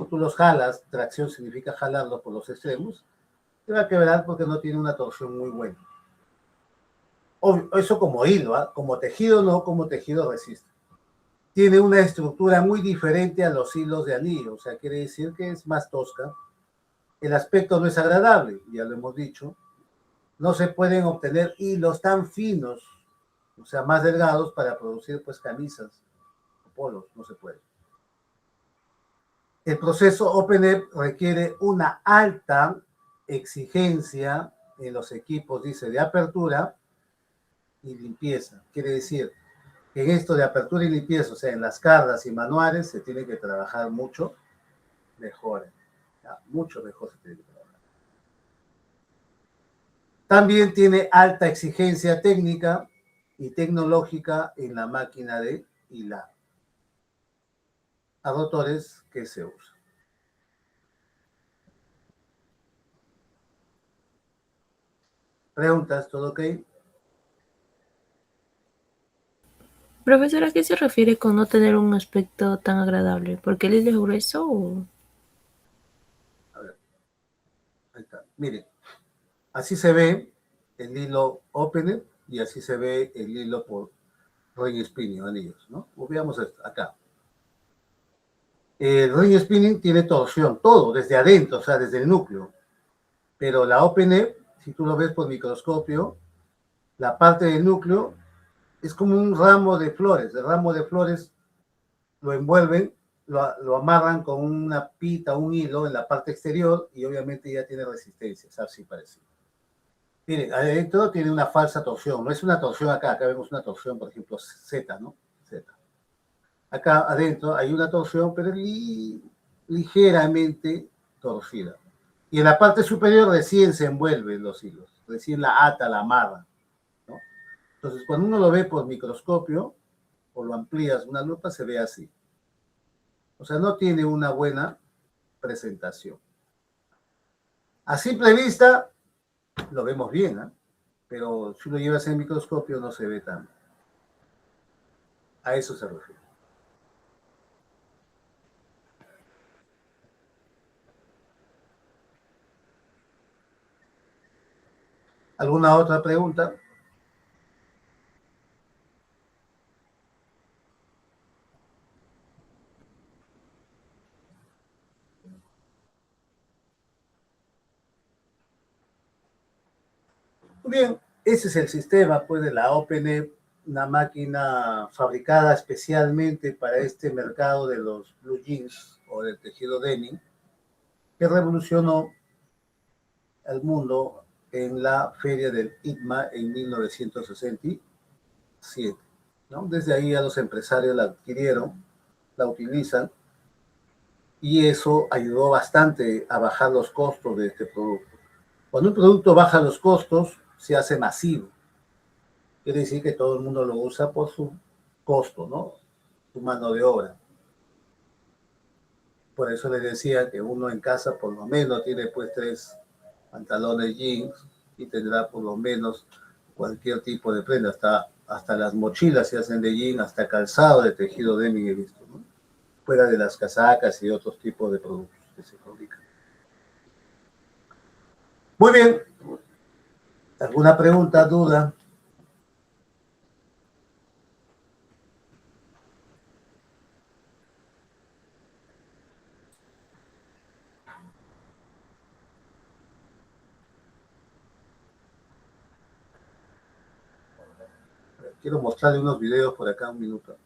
tú los jalas, tracción significa jalarlos por los extremos, te va a quebrar porque no tiene una torsión muy buena. Eso como hilo, ¿eh? Como tejido no, como tejido resiste. Tiene una estructura muy diferente a los hilos de anillo, o sea, quiere decir que es más tosca. El aspecto no es agradable, ya lo hemos dicho. No se pueden obtener hilos tan finos o sea, más delgados para producir pues camisas o polos, no se puede. El proceso OpenEP requiere una alta exigencia en los equipos, dice, de apertura y limpieza. Quiere decir que en esto de apertura y limpieza, o sea, en las cargas y manuales, se tiene que trabajar mucho mejor. ¿Ya? Mucho mejor se tiene que trabajar. También tiene alta exigencia técnica y tecnológica en la máquina de hilar. A rotores que se usan. ¿Preguntas? ¿Todo ok? Profesora, ¿a qué se refiere con no tener un aspecto tan agradable? ¿Porque el hilo es grueso o...? A ver, ahí está. Miren, así se ve el hilo opener y así se ve el hilo por ring spinning, anillos, ¿no? Veamos esto, acá. El ring spinning tiene torsión, todo, desde adentro, o sea, desde el núcleo. Pero la opener, si tú lo ves por microscopio, la parte del núcleo es como un ramo de flores. El ramo de flores lo envuelven, lo amarran con una pita, un hilo en la parte exterior y obviamente ya tiene resistencia, es así parecido. Miren, adentro tiene una falsa torsión, no es una torsión acá, acá vemos una torsión, por ejemplo, Z, ¿no? Z. Acá adentro hay una torsión, pero ligeramente torcida. Y en la parte superior recién se envuelven los hilos, recién la ata, la amarra, ¿no? Entonces, cuando uno lo ve por microscopio o lo amplías una lupa, se ve así. O sea, no tiene una buena presentación. A simple vista, lo vemos bien, ¿eh? Pero si lo llevas en microscopio no se ve tan. A eso se refiere. ¿Alguna otra pregunta? Muy bien, ese es el sistema pues, de la OpenE, una máquina fabricada especialmente para este mercado de los blue jeans o del tejido denim, que revolucionó el mundo en la feria del ITMA en 1967. ¿No? Desde ahí a los empresarios la adquirieron, la utilizan, y eso ayudó bastante a bajar los costos de este producto. Cuando un producto baja los costos, se hace masivo. Quiere decir que todo el mundo lo usa por su costo, ¿no? Su mano de obra. Por eso les decía que uno en casa por lo menos tiene pues 3 pantalones jeans y tendrá por lo menos cualquier tipo de prenda, hasta las mochilas se hacen de jean, hasta calzado de tejido denim he visto, ¿no? Fuera de las casacas y otros tipos de productos que se fabrican. Muy bien, ¿alguna pregunta, duda? Quiero mostrarle unos videos por acá un minuto.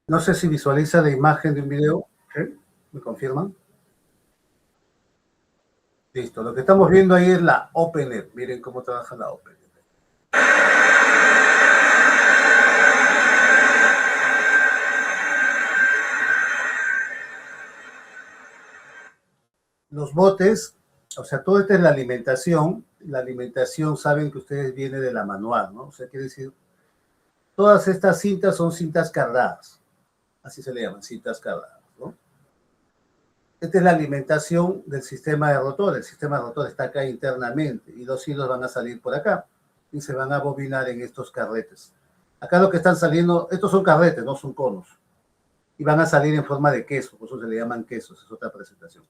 No sé si visualiza la imagen de un video. ¿Sí? ¿Me confirman? Listo. Lo que estamos viendo ahí es la OpenNet. Miren cómo trabaja la OpenNet. Los botes, o sea, todo esto es la alimentación. La alimentación, saben que ustedes viene de la manual, ¿no? O sea, quiere decir, todas estas cintas son cintas cardadas. Así se le llaman, cintas cardadas, ¿no? Esta es la alimentación del sistema de rotor. El sistema de rotor está acá internamente y los hilos van a salir por acá y se van a bobinar en estos carretes. Acá lo que están saliendo, estos son carretes, no son conos. Y van a salir en forma de queso, por eso se le llaman quesos, es otra presentación.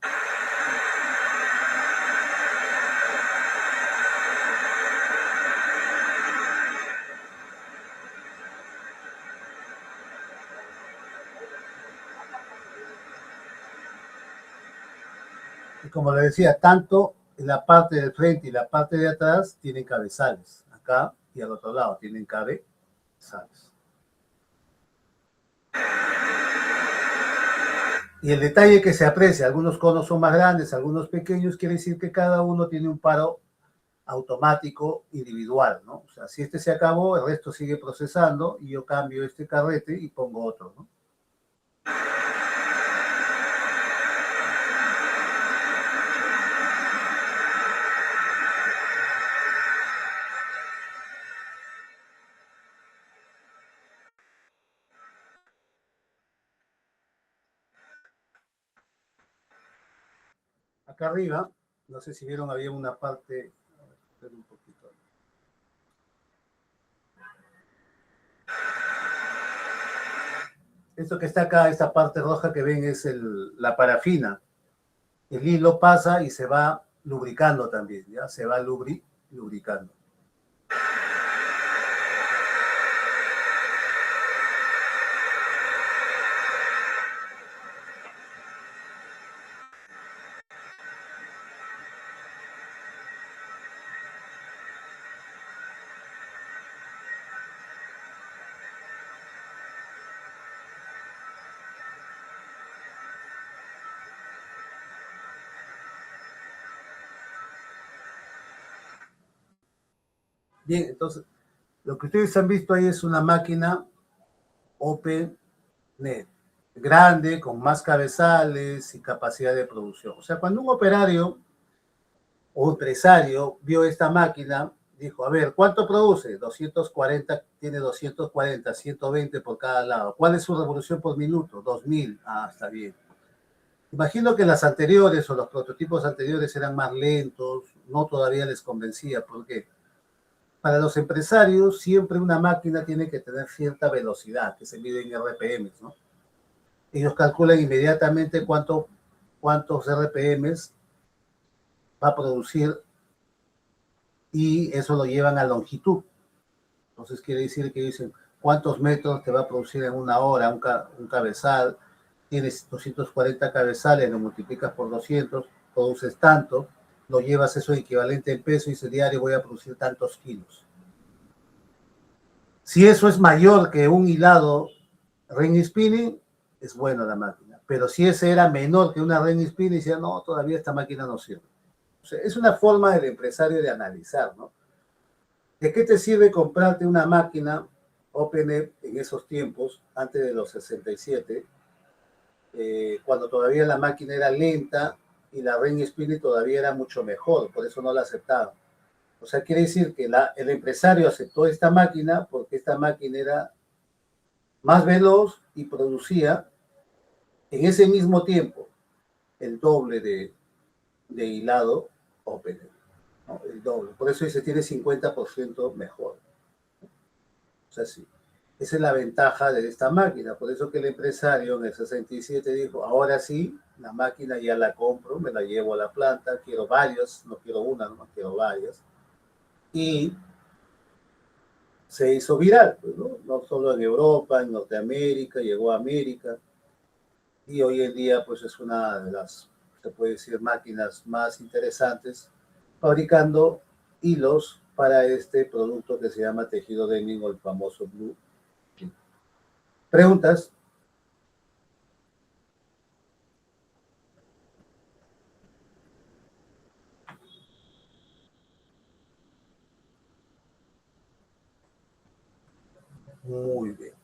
Y como le decía, tanto en la parte del frente y la parte de atrás tienen cabezales. Acá y al otro lado tienen cabezales. Y el detalle que se aprecia, algunos conos son más grandes, algunos pequeños, quiere decir que cada uno tiene un paro automático individual, ¿no? O sea, si este se acabó, el resto sigue procesando y yo cambio este carrete y pongo otro, ¿no? Acá arriba, no sé si vieron, había una parte, un poquito. Esto que está acá, esta parte roja que ven es la parafina. El hilo pasa y se va lubricando también, ¿ya? Se va lubricando. Bien, entonces, lo que ustedes han visto ahí es una máquina OpenNet, grande, con más cabezales y capacidad de producción. O sea, cuando un operario o empresario vio esta máquina, dijo, a ver, ¿cuánto produce? 240, tiene 240, 120 por cada lado. ¿Cuál es su revolución por minuto? 2000. Ah, está bien. Imagino que las anteriores o los prototipos anteriores eran más lentos, no todavía les convencía, porque para los empresarios siempre una máquina tiene que tener cierta velocidad, que se mide en RPM, ¿no? Ellos calculan inmediatamente cuántos RPMs va a producir y eso lo llevan a longitud. Entonces quiere decir que dicen cuántos metros te va a producir en una hora un cabezal, tienes 240 cabezales, lo multiplicas por 200, produces tanto, lo llevas eso equivalente en peso y dice diario voy a producir tantos kilos. Si eso es mayor que un hilado ring spinning, es buena la máquina. Pero si ese era menor que una ring spinning, decía, no, todavía esta máquina no sirve. O sea, es una forma del empresario de analizar, ¿no? ¿De qué te sirve comprarte una máquina OpenNet en esos tiempos, antes de los 67, cuando todavía la máquina era lenta y la ring spinning todavía era mucho mejor, por eso no la aceptaban? O sea, quiere decir que el empresario aceptó esta máquina porque esta máquina era más veloz y producía en ese mismo tiempo el doble de hilado OpenNet, ¿no? El doble. Por eso dice, tiene 50% mejor. O sea, sí. Esa es la ventaja de esta máquina. Por eso que el empresario en el 67 dijo, ahora sí, la máquina ya la compro, me la llevo a la planta, quiero varias, no quiero una, no quiero varias. Y se hizo viral, pues, ¿no? No solo en Europa, en Norteamérica, llegó a América. Y hoy en día, pues es una de las, se puede decir, máquinas más interesantes, fabricando hilos para este producto que se llama tejido denim o el famoso blue. ¿Preguntas? Muy bien.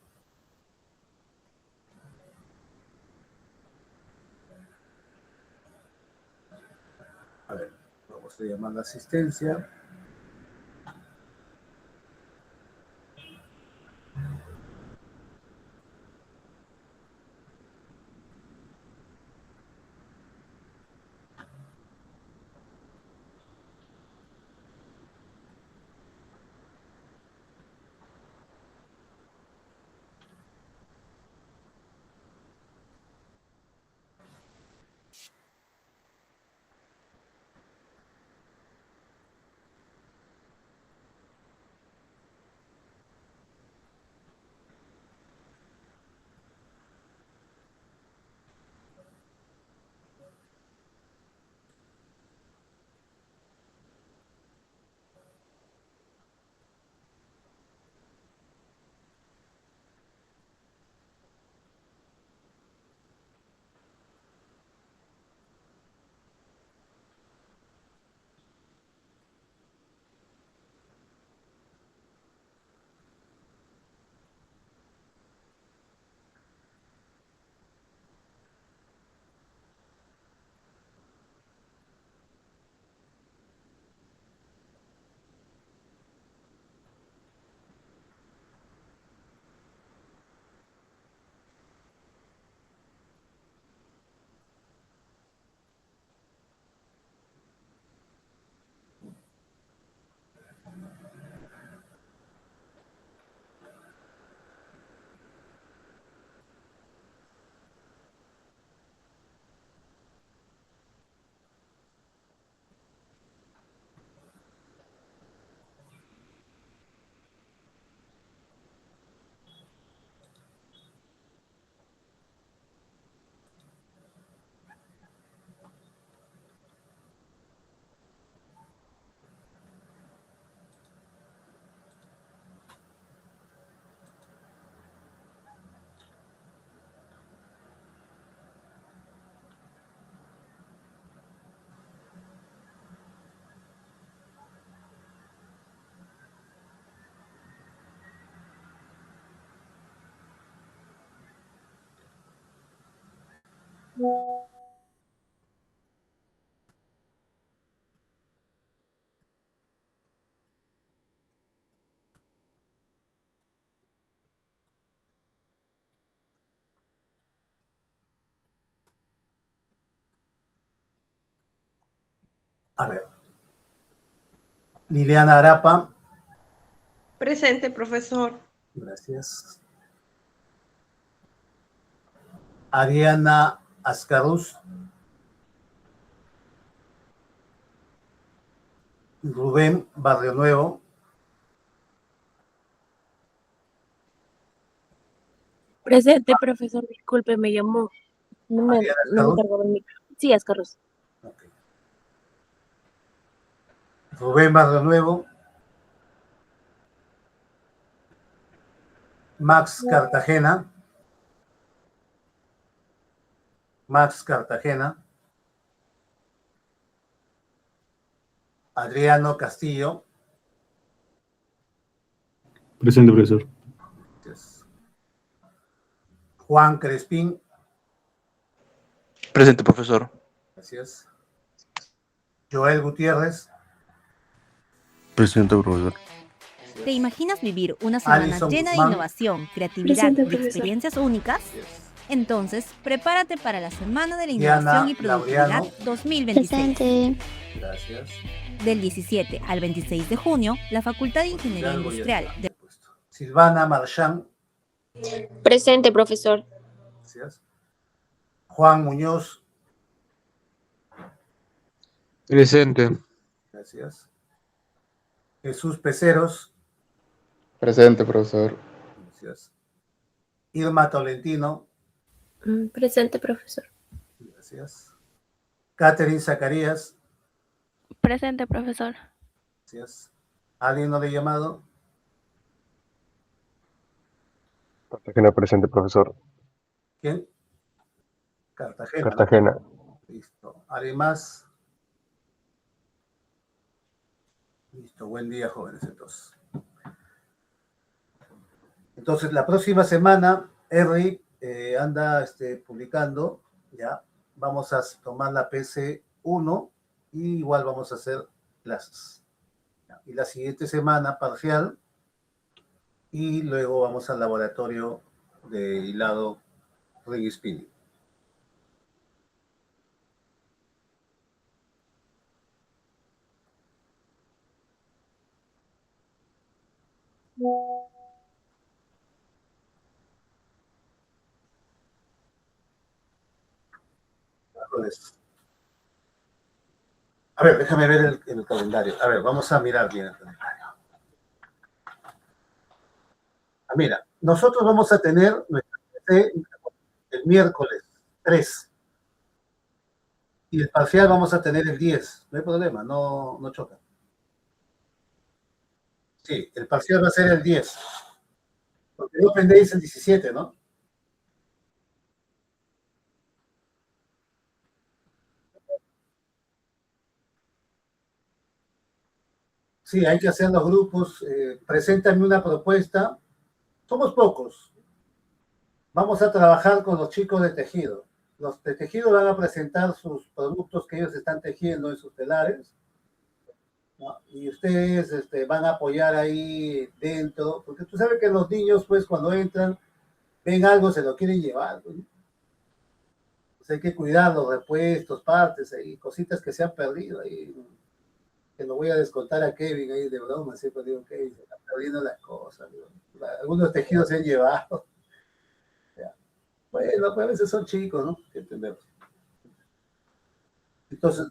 A ver, vamos a llamar la asistencia. A ver. Liliana Arapa. Presente, profesor. Gracias. Ariana Ascaruz. Rubén Barrio Nuevo. Presente, profesor. Disculpe, me llamó. Ariana No me Ascaruz. cargó el micro. Sí, Ascarros. Okay. Rubén Barrio Nuevo. Max Cartagena. Max Cartagena. Adriano Castillo. Presente, profesor. Gracias. Juan Crespín. Presente, profesor. Gracias. Joel Gutiérrez. Presente, profesor. Gracias. ¿Te imaginas vivir una semana Alison llena Guzmán. de innovación, creatividad Presente, y profesor. experiencias únicas? Gracias. Entonces, prepárate para la Semana de la Diana Innovación y Productividad Laureano. 2026. Presente. Gracias. Del 17 al 26 de junio, la Facultad de Ingeniería Algo ya Industrial está de puesto. Silvana Marchán. Presente, profesor. Gracias. Juan Muñoz. Presente. Gracias. Jesús Peceros. Presente, profesor. Gracias. Irma Tolentino. Presente, profesor. Gracias. Catherine Zacarías. Presente, profesor. Gracias. ¿Alguien no le ha llamado? Cartagena, presente, profesor. ¿Quién? Cartagena. ¿no? Cartagena. Listo. ¿Alguien más? Listo. Buen día, jóvenes, entonces. Entonces, la próxima semana, Henry anda publicando, ¿ya? Vamos a tomar la PC1 y igual vamos a hacer clases. ¿Ya? Y la siguiente semana, parcial, y luego vamos al laboratorio de hilado ring spinning. A ver, déjame ver el calendario. A ver, vamos a mirar bien el calendario. Mira, nosotros vamos a tener nuestra clase el miércoles 3 y el parcial vamos a tener el 10. No hay problema, no choca. Sí, el parcial va a ser el 10. Porque el Open Day es el 17, ¿no? Sí, hay que hacer los grupos. Preséntame una propuesta. Somos pocos. Vamos a trabajar con los chicos de tejido. Los de tejido van a presentar sus productos que ellos están tejiendo en sus telares, ¿no? Y ustedes van a apoyar ahí dentro, porque tú sabes que los niños, pues, cuando entran, ven algo, se lo quieren llevar, pues, ¿no? Pues hay que cuidar los repuestos, partes, ahí, cositas que se han perdido ahí. Que lo voy a descontar a Kevin ahí de broma, siempre digo, Kevin, se están perdiendo las cosas, digo. Algunos tejidos se han llevado. Bueno, pues a veces son chicos, ¿no? Que entendemos. Entonces,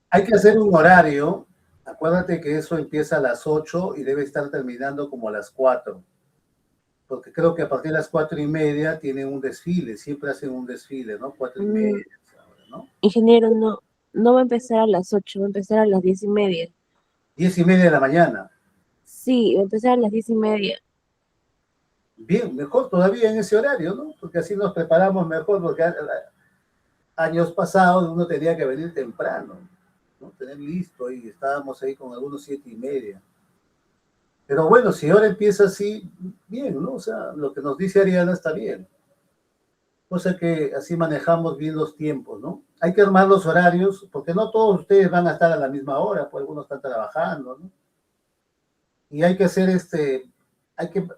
hay que hacer un horario. Acuérdate que eso empieza a las 8 y debe estar terminando como a las 4. Porque creo que a partir de las 4:30 tienen un desfile. Siempre hacen un desfile, ¿no? 4:30, ¿no? Ingeniero, no va a empezar a las 8, va a empezar a las 10:30. 10:30 de la mañana. Sí, va a empezar a las 10:30. Bien, mejor todavía en ese horario, ¿no? Porque así nos preparamos mejor, porque años pasados uno tenía que venir temprano, ¿no? Tener listo y estábamos ahí con algunos 7:30. Pero bueno, si ahora empieza así, bien, ¿no? O sea, lo que nos dice Ariana está bien. Cosa que así manejamos bien los tiempos, ¿no? Hay que armar los horarios, porque no todos ustedes van a estar a la misma hora, pues algunos están trabajando, ¿no? Y hay que hacer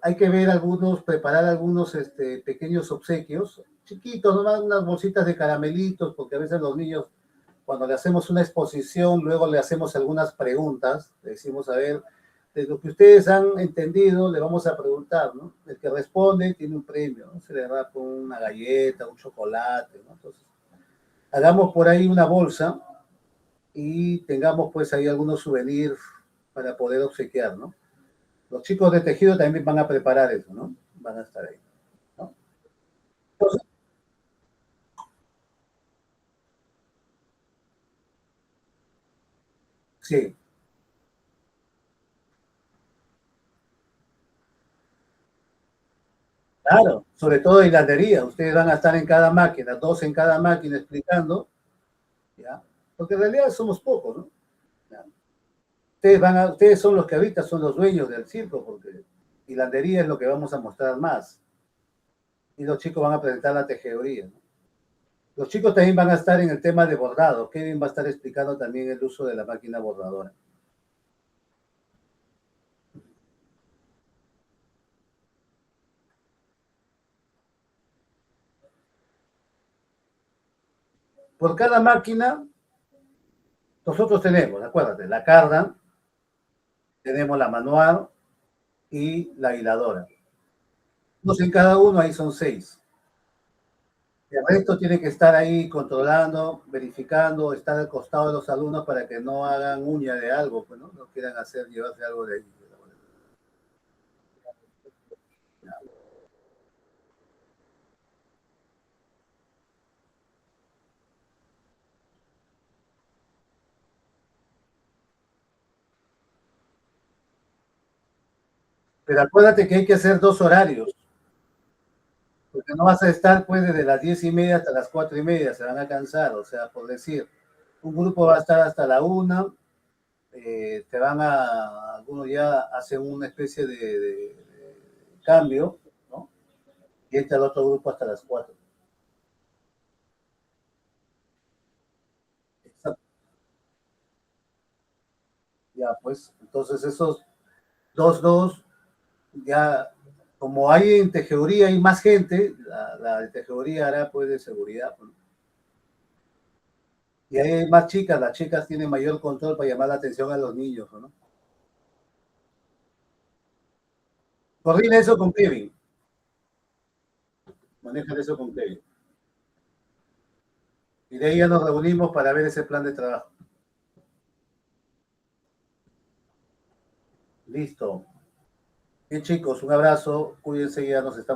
hay que ver algunos, preparar algunos pequeños obsequios, chiquitos, ¿no? Unas bolsitas de caramelitos, porque a veces los niños, cuando le hacemos una exposición, luego le hacemos algunas preguntas, le decimos, a ver, de lo que ustedes han entendido, le vamos a preguntar, ¿no? El que responde tiene un premio, ¿no? Se le da con una galleta, un chocolate, ¿no? Entonces, hagamos por ahí una bolsa y tengamos pues ahí algunos souvenirs para poder obsequiar, ¿no? Los chicos de tejido también van a preparar eso, ¿no? Van a estar ahí, ¿no? Entonces, sí, claro, sobre todo hiladería. Ustedes van a estar en cada máquina, 2 en cada máquina explicando, ¿ya? Porque en realidad somos pocos, ¿no? ¿Ya? Ustedes son los que ahorita son los dueños del circo, porque hiladería es lo que vamos a mostrar más. Y los chicos van a presentar la tejeduría, ¿no? Los chicos también van a estar en el tema de bordado. Kevin va a estar explicando también el uso de la máquina bordadora. Por cada máquina, nosotros tenemos, acuérdate, la cardan, tenemos la manual y la hiladora. 2 en cada uno, ahí son 6. El resto tiene que estar ahí controlando, verificando, estar al costado de los alumnos para que no hagan uña de algo, pues, ¿no? No quieran llevarse algo de ahí. Pero acuérdate que hay que hacer 2 horarios, porque no vas a estar pues desde las 10:30 hasta las 4:30, se van a cansar, o sea, por decir, un grupo va a estar hasta la 1, algunos ya hacen una especie cambio, ¿no? Y entra al otro grupo hasta las 4. Exacto. Ya, pues, entonces esos 2, ya, como hay en tejeduría, hay más gente, la de tejeduría hará pues de seguridad, pues, ¿no? Y hay más chicas, las chicas tienen mayor control para llamar la atención a los niños, ¿no? Coordina eso con Kevin. Maneja eso con Kevin. Y de ahí ya nos reunimos para ver ese plan de trabajo. Listo. Bien, chicos, un abrazo. Cuídense, ya nos estamos.